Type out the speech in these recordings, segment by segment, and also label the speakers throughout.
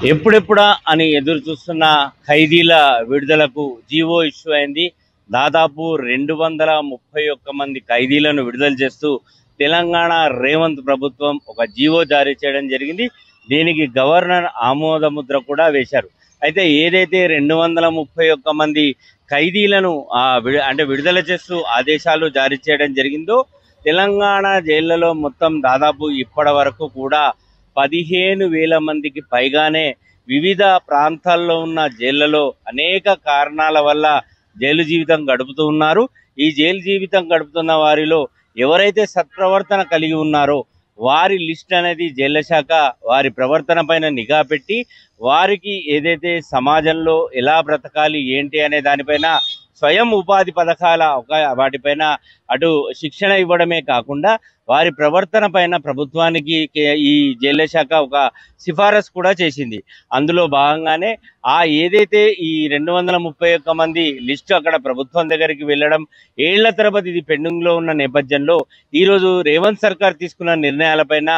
Speaker 1: ఎప్పుడెప్పుడా అని ఎదురు చూస్తున్న ఖైదీల విడుదలకు జీవో ఇష్యూ అయింది. దాదాపు 231 మంది ఖైదీలను విడుదల చేస్తూ తెలంగాణ రేవంత్ ప్రభుత్వం ఒక జీవో జారీ చేయడం జరిగింది. దీనికి గవర్నర్ ఆమోద ముద్ర కూడా వేశారు. అయితే ఏదైతే 231 మంది ఖైదీలను విడుదల చేస్తూ ఆదేశాలు జారీ చేయడం జరిగిందో, తెలంగాణ జైళ్లలో మొత్తం దాదాపు ఇప్పటి వరకు కూడా 15,000 మందికి పైగానే వివిధ ప్రాంతాల్లో ఉన్న జైళ్లలో అనేక కారణాల వల్ల జైలు జీవితం గడుపుతూ ఉన్నారు. ఈ జైలు జీవితం గడుపుతున్న వారిలో ఎవరైతే సత్ప్రవర్తన కలిగి ఉన్నారో వారి లిస్ట్ అనేది జైళ్ల శాఖ వారి ప్రవర్తన పైన నిఘా పెట్టి వారికి ఏదైతే సమాజంలో ఎలా బ్రతకాలి ఏంటి అనే దానిపైన స్వయం ఉపాధి పథకాల వాటిపైన అటు శిక్షణ ఇవ్వడమే కాకుండా వారి ప్రవర్తన పైన ప్రభుత్వానికి ఈ జైళ్ల శాఖ ఒక సిఫారసు కూడా చేసింది. అందులో భాగంగానే ఏదైతే ఈ 231 మంది లిస్టు అక్కడ ప్రభుత్వం దగ్గరికి వెళ్ళడం ఏళ్ల తరబడి ఇది పెండింగ్ లో ఉన్న నేపథ్యంలో ఈరోజు రేవంత్ సర్కార్ తీసుకున్న నిర్ణయాలపైన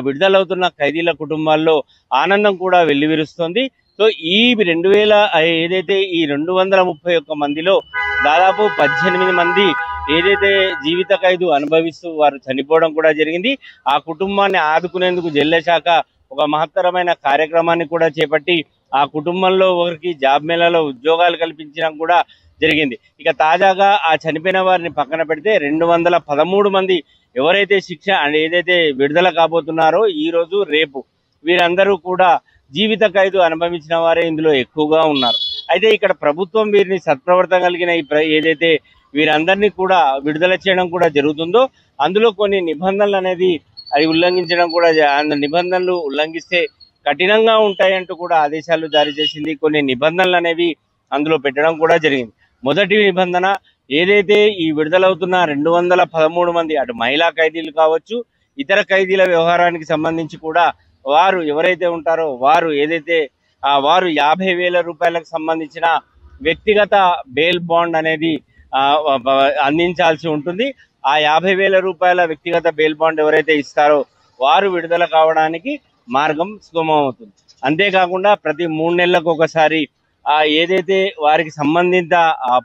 Speaker 1: విడుదలవుతున్న ఖైదీల కుటుంబాల్లో ఆనందం కూడా వెల్లివిరుస్తోంది. సో ఈ 231 మందిలో దాదాపు 18 మంది ఏదైతే జీవిత ఖైదు అనుభవిస్తూ వారు చనిపోవడం కూడా జరిగింది. ఆ కుటుంబాన్ని ఆదుకునేందుకు జైళ్ల శాఖ ఒక మహత్తరమైన కార్యక్రమాన్ని కూడా చేపట్టి ఆ కుటుంబంలో ఒకరికి జాబ్ మేళాలో ఉద్యోగాలు కల్పించడం కూడా జరిగింది. ఇక తాజాగా ఆ చనిపోయిన వారిని పక్కన పెడితే 213 మంది ఎవరైతే శిక్ష ఏదైతే విడుదల కాబోతున్నారో ఈ రోజు రేపు వీరందరూ కూడా జీవిత ఖైదు అనుభవించిన వారే ఇందులో ఎక్కువగా ఉన్నారు. అయితే ఇక్కడ ప్రభుత్వం వీరిని సత్ప్రవర్తన కలిగిన ఏదైతే వీరందరినీ కూడా విడుదల చేయడం కూడా జరుగుతుందో అందులో కొన్ని నిబంధనలు అనేది ఉల్లంఘించడం కూడా నిబంధనలు ఉల్లంఘిస్తే కఠినంగా ఉంటాయంటూ కూడా ఆదేశాలు జారీ చేసింది. కొన్ని నిబంధనలు అనేవి అందులో పెట్టడం కూడా జరిగింది. మొదటి నిబంధన ఏదైతే ఈ విడుదలవుతున్న 213 మంది అటు మహిళా ఖైదీలు కావచ్చు ఇతర ఖైదీల వ్యవహారానికి సంబంధించి కూడా వారు ఎవరైతే ఉంటారో వారు ఏదైతే వారు 50,000 రూపాయలకు సంబంధించిన వ్యక్తిగత బెయిల్ బాండ్ అనేది అందించాల్సి ఉంటుంది. ఆ 50,000 రూపాయల వ్యక్తిగత బెయిల్ బాండ్ ఎవరైతే ఇస్తారో వారు విడుదల కావడానికి మార్గం సుగమం అవుతుంది. అంతేకాకుండా ప్రతి 3 నెలలకు ఒకసారి ఏదైతే వారికి సంబంధిత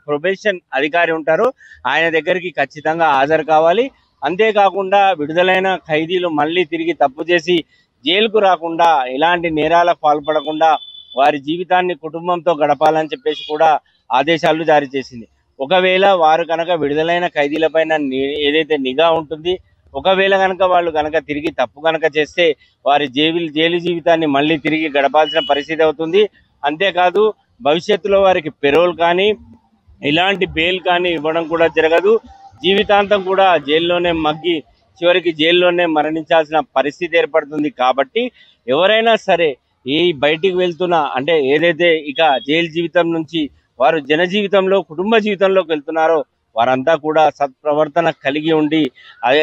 Speaker 1: ప్రొబేషన్ అధికారి ఉంటారో ఆయన దగ్గరికి ఖచ్చితంగా హాజరు కావాలి. అంతేకాకుండా విడుదలైన ఖైదీలు మళ్ళీ తిరిగి తప్పు చేసి జైలుకు రాకుండా ఎలాంటి నేరాలకు పాల్పడకుండా వారి జీవితాన్ని కుటుంబంతో గడపాలని చెప్పేసి కూడా ఆదేశాలు జారీ చేసింది. ఒకవేళ వారు కనుక విడుదలైన ఖైదీలపైన ఏదైతే నిఘా ఉంటుంది, ఒకవేళ కనుక వాళ్ళు కనుక తిరిగి తప్పు కనుక చేస్తే వారి జైలు జీవితాన్ని మళ్ళీ తిరిగి గడపాల్సిన పరిస్థితి అవుతుంది. అంతేకాదు భవిష్యత్తులో వారికి పెరోల్ కానీ ఇలాంటి బెయిల్ కానీ ఇవ్వడం కూడా జరగదు. జీవితాంతం కూడా జైల్లోనే మగ్గి చివరికి జైల్లోనే మరణించాల్సిన పరిస్థితి ఏర్పడుతుంది. కాబట్టి ఎవరైనా సరే బయటికి వెళ్తున్నా ఏదైతే ఇక జైలు జీవితం నుంచి వారు జన జీవితంలో కుటుంబ జీవితంలోకి వెళ్తున్నారో వారంతా కూడా సత్ప్రవర్తన కలిగి ఉండి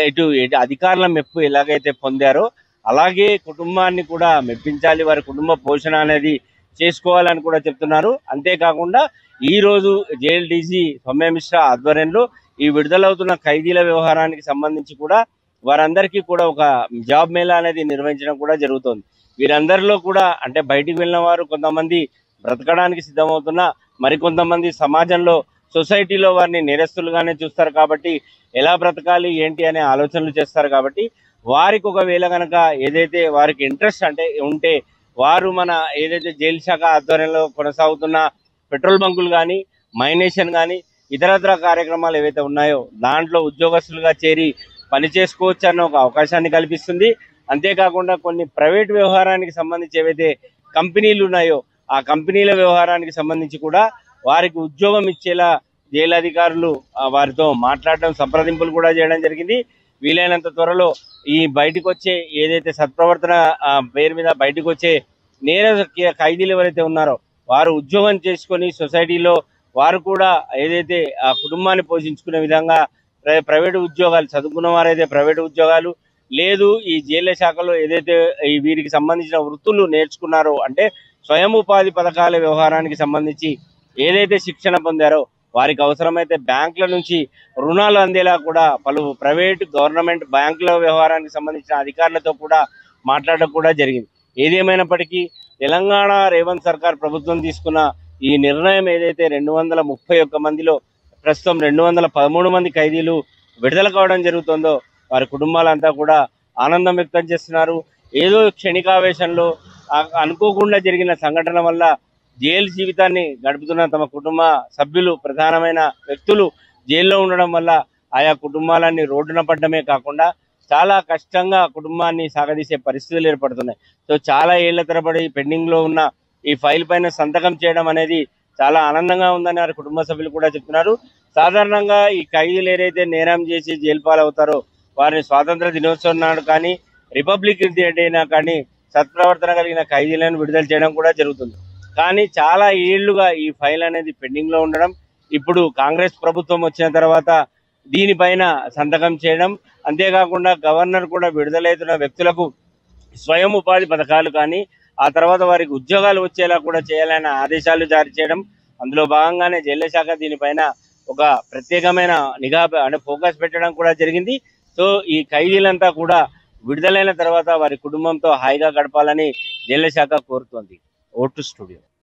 Speaker 1: ఇటు అధికారుల మెప్పు ఎలాగైతే పొందారో అలాగే కుటుంబాన్ని కూడా మెప్పించాలి, వారి కుటుంబ పోషణ అనేది చేసుకోవాలని కూడా చెప్తున్నారు. అంతేకాకుండా ఈ రోజు జైలు డీజీ సౌమ్య మిశ్రా ఆధ్వర్యంలో ఈ విడుదలవుతున్న ఖైదీల వ్యవహారానికి సంబంధించి కూడా వారందరికీ కూడా ఒక జాబ్ మేళా అనేది నిర్వహించడం కూడా జరుగుతుంది. వీరందరిలో కూడా బయటికి వెళ్ళిన వారు కొంతమంది బ్రతకడానికి సిద్ధమవుతున్నా మరికొంతమంది సమాజంలో సొసైటీలో వారిని నేరస్తులుగానే చూస్తారు. కాబట్టి ఎలా బ్రతకాలి ఏంటి అనే ఆలోచనలు చేస్తారు. కాబట్టి వారికి ఒకవేళ కనుక ఏదైతే వారికి ఇంట్రెస్ట్ ఉంటే వారు మన ఏదైతే జైలు శాఖ ఆధ్వర్యంలో కొనసాగుతున్న పెట్రోల్ బంకులు కానీ మైనేషన్ కానీ ఇతరత్ర కార్యక్రమాలు ఏవైతే ఉన్నాయో దాంట్లో ఉద్యోగస్తులుగా చేరి పని చేసుకోవచ్చు అన్న ఒక అవకాశాన్ని కల్పిస్తుంది. అంతేకాకుండా కొన్ని ప్రైవేట్ వ్యవహారానికి సంబంధించి ఏవైతే కంపెనీలు ఉన్నాయో ఆ కంపెనీల వ్యవహారానికి సంబంధించి కూడా వారికి ఉద్యోగం ఇచ్చేలా జైలు అధికారులు వారితో మాట్లాడడం సంప్రదింపులు కూడా చేయడం జరిగింది. వీలైనంత త్వరలో ఈ బయటకు వచ్చే ఏదైతే సత్ప్రవర్తన పేరు మీద బయటకు వచ్చే నేర ఖైదీలు ఎవరైతే ఉన్నారో వారు ఉద్యోగం చేసుకొని సొసైటీలో వారు కూడా ఏదైతే ఆ కుటుంబాన్ని పోషించుకునే విధంగా ప్రైవేటు ఉద్యోగాలు చదువుకున్న వారైతే ప్రైవేటు ఉద్యోగాలు లేదు ఈ జైళ్ల శాఖలో ఏదైతే వీరికి సంబంధించిన వృత్తులు నేర్చుకున్నారో స్వయం ఉపాధి పథకాల వ్యవహారానికి సంబంధించి ఏదైతే శిక్షణ పొందారో వారికి అవసరమైతే బ్యాంకుల నుంచి రుణాలు అందేలా కూడా పలు ప్రైవేట్ గవర్నమెంట్ బ్యాంకుల వ్యవహారానికి సంబంధించిన అధికారులతో కూడా మాట్లాడడం కూడా జరిగింది. ఏదేమైనప్పటికీ తెలంగాణ రేవంత్ సర్కార్ ప్రభుత్వం తీసుకున్న ఈ నిర్ణయం ఏదైతే 231 మందిలో ప్రస్తుతం 213 మంది ఖైదీలు విడుదల కావడం జరుగుతుందో వారి కుటుంబాలంతా కూడా ఆనందం వ్యక్తం చేస్తున్నారు. ఏదో క్షణికావేశంలో అనుకోకుండా జరిగిన సంఘటన వల్ల జైలు జీవితాన్ని గడుపుతున్న తమ కుటుంబ సభ్యులు, ప్రధానమైన వ్యక్తులు జైల్లో ఉండడం వల్ల ఆయా కుటుంబాలన్నీ రోడ్డున పడ్డమే కాకుండా చాలా కష్టంగా కుటుంబాన్ని సాగదీసే పరిస్థితులు ఏర్పడుతున్నాయి. సో చాలా ఏళ్ల తరబడి పెండింగ్ లో ఉన్న ఈ ఫైల్ పైన సంతకం చేయడం అనేది చాలా ఆనందంగా ఉందని వారి కుటుంబ సభ్యులు కూడా చెప్తున్నారు. సాధారణంగా ఈ ఖైదీలు ఏదైతే నేరం చేసి జైలు పాలవుతారో వారిని స్వాతంత్ర దినోత్సవం నాడు కానీ, రిపబ్లిక్ డే అయినా కానీ సత్ప్రవర్తన కలిగిన ఖైదీలను విడుదల చేయడం కూడా జరుగుతుంది. కానీ చాలా ఏళ్లుగా ఈ ఫైల్ అనేది పెండింగ్ లో ఉండడం, ఇప్పుడు కాంగ్రెస్ ప్రభుత్వం వచ్చిన తర్వాత దీనిపైన సంతకం చేయడం, అంతేకాకుండా గవర్నర్ కూడా విడుదలవుతున్న వ్యక్తులకు స్వయం ఉపాధి పథకాలు కానీ, ఆ తర్వాత వారికి ఉద్యోగాలు వచ్చేలా కూడా చేయాలనే ఆదేశాలు జారీ చేయడం, అందులో భాగంగానే జైళ్ల శాఖ దీనిపైన ఒక ప్రత్యేకమైన నిఘా అంటే ఫోకస్ పెట్టడం కూడా జరిగింది. సో ఈ ఖైదీలంతా కూడా విడుదలైన తర్వాత వారి కుటుంబంతో హాయిగా గడపాలని జైళ్ల శాఖ కోరుతోంది. Vote studio.